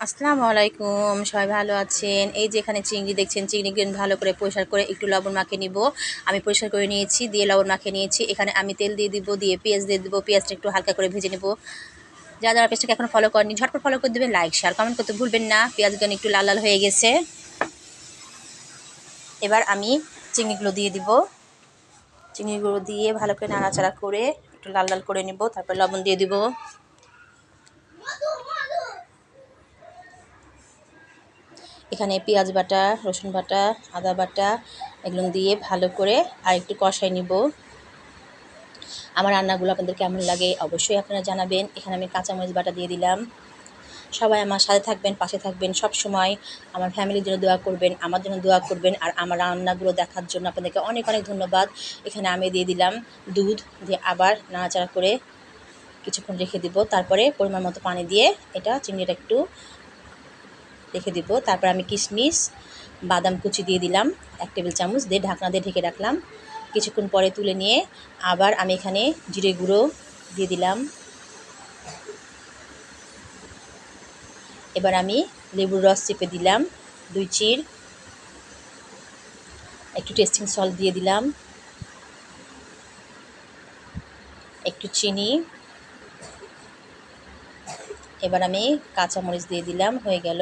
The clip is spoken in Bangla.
আসসালামু আলাইকুম, সবাই ভালো আছেন? এই যে এখানে চিংড়ি দেখছেন, চিংড়িগুলো ভালো করে পরিষ্কার করে একটু লবণ মাখিয়ে নিব। আমি পরিষ্কার করে নিয়েছি, দিয়ে লবণ মাখিয়ে নিয়েছি। এখানে আমি তেল দিয়ে দিব, দিয়ে পেঁয়াজ দিয়ে দিব। পেঁয়াজটা একটু হালকা করে ভেজে নেব। যারা পেজটাকে এখনো ফলো করেনি ঝটপট ফলো করে দেবেন, লাইক শেয়ার কমেন্ট করতে ভুলবেন না। পেঁয়াজগুলো একটু লাল লাল হয়ে গেছে। এবার আমি চিংড়িগুলো দিয়ে দিব। চিংড়িগুলো দিয়ে ভালো করে নাড়াচাড়া করে একটু লাল লাল করে নেব। তারপর লবণ দিয়ে দিব। এখানে পেঁয়াজ বাটা, রসুন বাটা, আদা বাটা এগুলো দিয়ে ভালো করে আর একটু কষাই নিব। আমার রান্নাগুলো আপনাদের কেমন লাগে অবশ্যই আপনারা জানাবেন। এখানে আমি কাঁচামরিচ বাটা দিয়ে দিলাম। সবাই আমার সাথে থাকবেন, পাশে থাকবেন, সব সময় আমার ফ্যামিলির জন্য দোয়া করবেন, আমার জন্য দোয়া করবেন। আর আমার রান্নাগুলো দেখার জন্য আপনাদেরকে অনেক অনেক ধন্যবাদ। এখানে আমি দিয়ে দিলাম দুধ, দিয়ে আবার নাড়াচাড়া করে কিছুক্ষণ রেখে দিব। তারপরে পরিমাণ মতো পানি দিয়ে এটা চিংড়িটা একটু রেখে দিব। তারপর আমি কিশমিশ, বাদাম কুচি দিয়ে দিলাম 1 টেবিল চামচ, দিয়ে ঢাকনা দিয়ে ঢেকে রাখলাম। কিছুক্ষণ পরে তুলে নিয়ে আবার আমি এখানে জিরে গুঁড়ো দিয়ে দিলাম। এবার আমি লেবুর রস চেপে দিলাম 2 চির, একটু টেস্টিং সল্ট দিয়ে দিলাম, একটু চিনি। এবার আমি কাঁচামরিচ দিয়ে দিলাম। হয়ে গেল